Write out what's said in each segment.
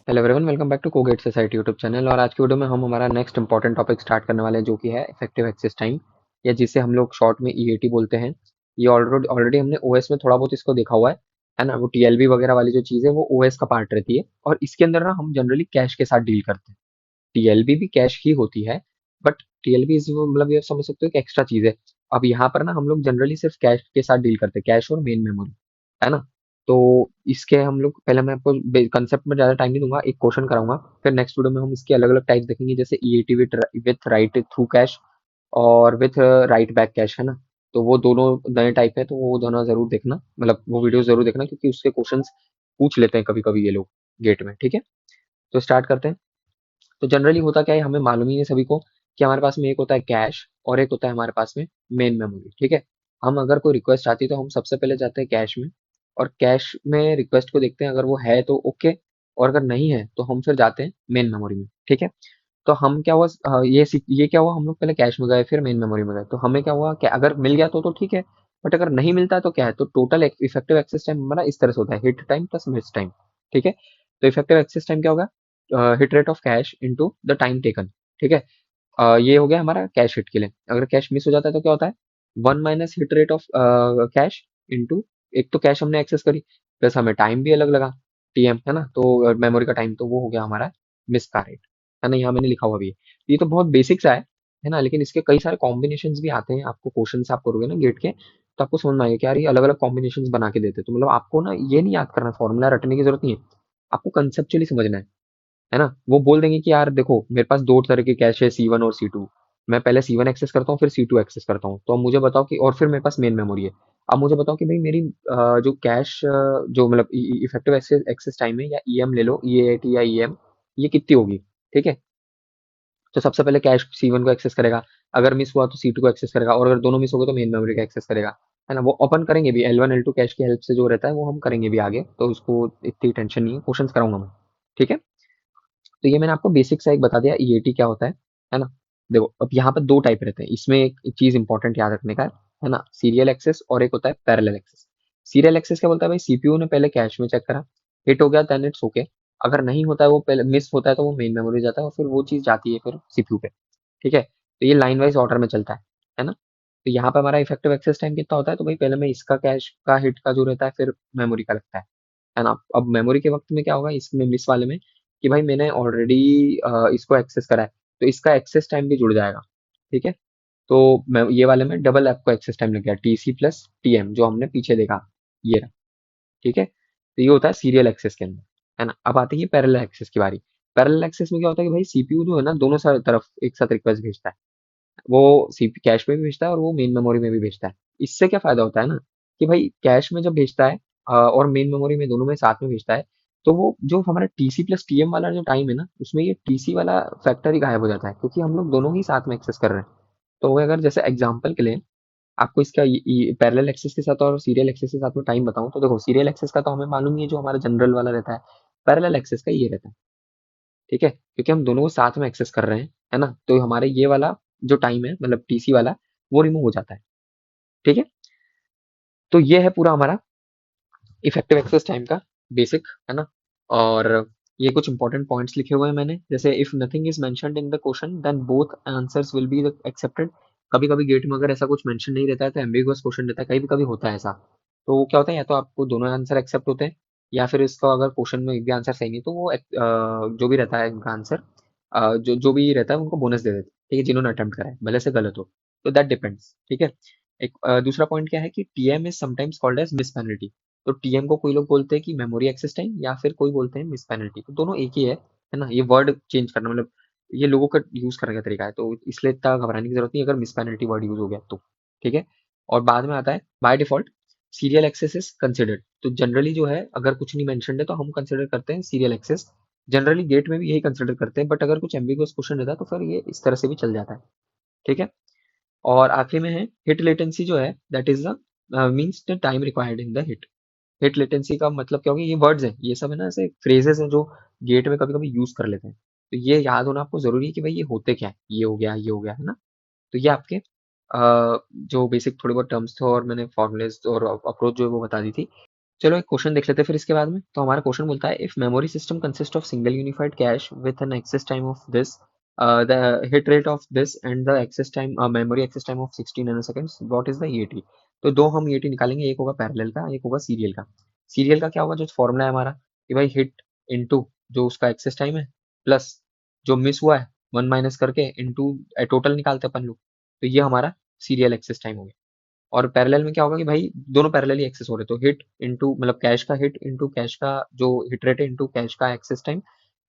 Hello everyone, welcome back to Cogate society YouTube channel. और आज की वीडियो में हम हमारा नेक्स्ट इंपॉर्टेंट टॉपिक स्टार्ट करने वाले हैं, जो कि है इफेक्टिव एक्सेस टाइम, या जिसे हम लोग शॉर्ट में ईएटी बोलते हैं। ये ऑलरेडी ऑलरेडी हमने ओएस में थोड़ा बहुत इसको देखा हुआ है ना। वो टीएलबी वगैरह वाली जो चीज़ है वो ओएस का पार्ट रहती है, और इसके अंदर ना हम जनरली कैश के साथ डील करते हैं। टीएलबी भी कैश ही होती है, बट टीएलबी इज मतलब ये समझ सकते हो कि एक्स्ट्रा चीज़ है। अब यहाँ पर ना हम लोग जनरली सिर्फ कैश के साथ डील करते हैं, कैश और मेन मेमोरी, है ना। तो इसके हम लोग पहले मैं आपको कंसेप्ट में ज़्यादा टाइम नहीं दूंगा, एक क्वेश्चन कराऊंगा, फिर नेक्स्ट वीडियो में हम इसके अलग अलग टाइप देखेंगे, जैसे EAT with right through cash और विथ राइट बैक कैश, है ना। तो वो दोनों नए टाइप है, तो वो दोनों जरूर देखना, मतलब वो वीडियो जरूर देखना, क्योंकि उसके क्वेश्चंस पूछ लेते हैं कभी कभी ये लोग गेट में। ठीक है, तो स्टार्ट करते हैं। तो जनरली होता क्या है, हमें मालूम ही है सभी को कि हमारे पास में एक होता है कैश और एक होता है हमारे पास में मेन मेमोरी। ठीक है, हम अगर कोई रिक्वेस्ट आती है तो हम सबसे पहले जाते हैं कैश में, और कैश में रिक्वेस्ट को देखते हैं, अगर वो है तो ओके, और अगर नहीं है तो हम फिर जाते हैं मेन मेमोरी में। ठीक है, तो हम क्या हुआ, ये क्या हुआ, हम लोग पहले कैश में गए फिर मेन मेमोरी में गए, तो हमें क्या हुआ कि अगर मिल गया तो ठीक है, बट अगर नहीं मिलता है तो क्या है, तो टोटल इफेक्टिव एक्सेस टाइम हमारा इस तरह से होता है, hit time plus miss time. ठीक है, तो इफेक्टिव एक्सेस टाइम क्या होगा, hit rate of cash into the time taken. ठीक है, ये हो गया हमारा कैश हिट के लिए। अगर कैश मिस हो जाता है तो क्या होता है, one minus hit rate of cash into, एक तो कैश हमने एक्सेस करी, प्लस हमें टाइम भी अलग लगा, टीएम, है ना, तो मेमोरी का टाइम, तो वो हो गया हमारा मिस का रेट, है ना। यहाँ मैंने लिखा हुआ भी है। ये तो बहुत बेसिक सा है ना, लेकिन इसके कई सारे कॉम्बिनेशंस भी आते हैं। आपको क्वेश्चन आप करोगे ना गेट के, तो आपको समझ में आएगा कि यार ये अलग अलग कॉम्बिनेशंस बना के देते हैं। तो मतलब आपको ना ये नहीं याद करना, फॉर्मूला रटने की जरूरत नहीं है, आपको कंसेप्चुअली समझना है ना। वो बोल देंगे कि यार देखो मेरे पास दो तरह के कैश है, सी वन और सी टू, मैं पहले सी वन एक्सेस करता हूँ फिर सी टू एक्सेस करता हूँ, तो अब मुझे बताओ कि, और फिर मेरे पास मेन मेमोरी है, अब मुझे बताओ कि भाई मेरी जो कैश जो मतलब इफेक्टिव एक्सेस एक्सेस टाइम है, या ईएम ले लो, ईएटी या ईएम, ये कितनी होगी। ठीक है, तो सबसे पहले कैश सी वन को एक्सेस करेगा, अगर मिस हुआ तो सी टू को एक्सेस करेगा, और अगर दोनों मिस हो गए तो मेन मेमोरी का एक्सेस करेगा, है ना। वो ओपन करेंगे भी, L one L two cash की हेल्प से जो रहता है वो हम करेंगे भी आगे, तो उसको इतनी टेंशन नहीं है, क्वेश्चन कराऊंगा मैं। ठीक है, तो ये मैंने आपको बेसिक सा एक बता दिया ईएटी क्या होता है ना। देखो अब यहाँ पर दो टाइप रहते हैं, इसमें एक चीज इंपॉर्टेंट याद रखने का है ना, सीरियल एक्सेस और एक होता है पैरेलल एक्सेस। सीरियल एक्सेस क्या बोलता है, भाई सीपीयू ने पहले कैश में चेक करा, हिट हो गया देन इट्स ओके, अगर नहीं होता है, वो पहले मिस होता है तो वो मेन मेमोरी जाता है, और फिर वो चीज जाती है फिर सीपीयू पे। ठीक है, तो ये लाइन वाइज ऑर्डर में चलता है ना। तो यहाँ पे हमारा इफेक्टिव एक्सेस टाइम कितना होता है, तो भाई पहले मैं इसका कैश का हिट का जो रहता है, फिर मेमोरी का लगता है ना। अब मेमोरी के वक्त में क्या होगा, इसमें मिस वाले में, कि भाई मैंने ऑलरेडी इसको एक्सेस करा है, तो इसका एक्सेस टाइम भी जुड़ जाएगा। ठीक है, तो मैं ये वाले में डबल आपको एक्सेस टाइम लग गया, टीसी प्लस टीएम, जो हमने पीछे देखा, ये रहा। ठीक है, तो ये होता है सीरियल एक्सेस के अंदर, है ना। अब आती है पैरेलल एक्सेस की बारी। पैरेलल एक्सेस में क्या होता है कि भाई सीपीयू जो है ना, दोनों सारी तरफ एक साथ रिक्वेस्ट भेजता है, वो सीपी कैश में भी भेजता है और वो मेन मेमोरी में भी भेजता है। इससे क्या फायदा होता है ना, कि भाई कैश में जब भेजता है और मेन मेमोरी में, दोनों में साथ में भेजता है, तो वो जो हमारा टीसी प्लस टीएम वाला जो टाइम है ना, उसमें ये टीसी वाला फैक्टर ही गायब हो जाता है, क्योंकि हम लोग दोनों ही साथ में एक्सेस कर रहे हैं। तो वो अगर जैसे एग्जांपल के लिए आपको इसका पैरेलल एक्सेस के साथ और सीरियल एक्सेस के साथ में टाइम बताऊं, तो देखो सीरियल एक्सेस का तो हमें मालूम ही है, जो हमारा जनरल वाला रहता है। पैरेलल एक्सेस का ये रहता है, ठीक है, क्योंकि हम दोनों को साथ में एक्सेस कर रहे हैं, है ना, तो हमारे ये वाला जो टाइम है, मतलब टीसी वाला, वो रिमूव हो जाता है। ठीक है, तो ये है पूरा हमारा इफेक्टिव एक्सेस टाइम का बेसिक, है ना। और ये कुछ इंपॉर्टेंट पॉइंट्स लिखे हुए हैं मैंने, जैसे if nothing is mentioned in the question then both answers will be accepted. कभी कभी गेट में अगर ऐसा कुछ मेंशन नहीं रहता है तो एम्बिगुअस क्वेश्चन रहता है, कभी कभी होता है ऐसा, तो वो क्या होता है, या तो आपको दोनों आंसर एक्सेप्ट होते हैं, या फिर इसका अगर क्वेश्चन में एक भी आंसर सही नहीं तो वो जो भी रहता है उनका आंसर, जो जो भी रहता है उनको बोनस दे देते हैं, ठीक है, जिन्होंने अटेम्प्ट करा है भले से गलत हो। तो दैट डिपेंड्स। ठीक है, एक दूसरा पॉइंट क्या है कि TM is sometimes called as miss penalty. तो टीएम को कोई लोग बोलते हैं कि मेमोरी एक्सेस टाइम, या फिर कोई बोलते हैं मिस पेनल्टी, तो दोनों एक ही है ना। ये वर्ड चेंज करना मतलब ये लोगों का यूज करने का तरीका है, तो इसलिए इतना घबराने की जरूरत नहीं अगर मिस पेनल्टी वर्ड यूज हो गया तो। ठीक है, और बाद में आता है by default serial access is considered. तो जनरली जो है, अगर कुछ नहीं मेंशन्ड है तो हम कंसिडर करते हैं सीरियल एक्सेस, जनरली गेट में भी यही कंसिडर करते हैं, बट अगर कुछ एम्बिगुअस क्वेश्चन रहता है तो फिर ये इस तरह से भी चल जाता है। ठीक है, और आखिरी में है हिट लेटेंसी, जो है that is the means the time required in the hit. Hit latency का मतलब क्या होगा, ये वर्ड्स हैं, ये सब है ना, ऐसे फ्रेजेस हैं जो गेट में कभी कभी यूज कर लेते हैं, तो ये याद होना आपको जरूरी है कि भाई ये होते क्या है, ये हो गया, ये हो गया, है ना। तो ये आपके जो बेसिक थोड़े बहुत टर्म्स थे, और मैंने फॉर्मुलेज और अप्रोच जो है वो बता दी थी। चलो एक क्वेश्चन देख लेते हैं फिर इसके बाद में। तो हमारा क्वेश्चन बोलता है, if memory system consist of single unified cache with an access time of this, the hit rate of this and the access time, memory access time of 60 nanoseconds, what is the EAT. तो दो हम EAT निकालेंगे, एक होगा parallel का, एक होगा serial का। सीरियल का क्या होगा, जो फॉर्मूला है हमारा कि भाई हिट इनटू जो उसका एक्सेस टाइम है प्लस जो मिस हुआ है 1 माइनस करके इनटू टोटल निकालते हैं अपन लोग। तो ये हमारा सीरियल एक्सेस टाइम हो गया। और पैरेलल में क्या होगा कि भाई दोनों पैरेलली एक्सेस हो रहे, तो हिट इनटू मतलब कैश का हिट इनटू कैश का जो हिट रेट है इनटू कैश का एक्सेस टाइम,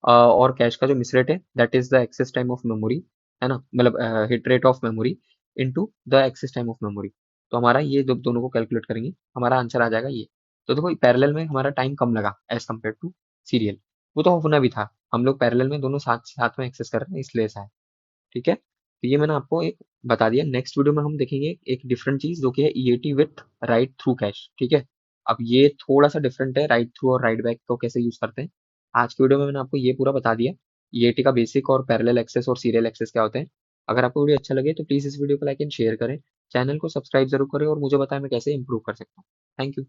और कैश का जो मिस रेट है that is the access time of memory, है ना, मतलब hit rate of memory into the access time of memory. तो हमारा ये जब दोनों को कैलकुलेट करेंगे हमारा आंसर आ जाएगा ये। तो देखो पैरेलल में हमारा टाइम कम लगा एज कम्पेयर टू सीरियल, वो तो होना भी था, हम लोग पैरेलल में दोनों साथ साथ में एक्सेस कर रहे हैं इसलिए ऐसा है। ठीक है, तो ये मैंने आपको एक बता दिया। नेक्स्ट वीडियो में हम देखेंगे एक डिफरेंट चीज जो कि है EAT with right through cash. ठीक है, अब ये थोड़ा सा डिफरेंट है, राइट थ्रू और राइट बैक को कैसे यूज करते हैं। आज की वीडियो में मैंने आपको ये पूरा बता दिया, ईएटी का बेसिक और पैरेलल एक्सेस और सीरियल एक्सेस क्या होते हैं। अगर आपको वीडियो अच्छा लगे तो प्लीज इस वीडियो को लाइक एंड शेयर करें, चैनल को सब्सक्राइब जरूर करें और मुझे बताएं मैं कैसे इंप्रूव कर सकता हूँ। Thank you.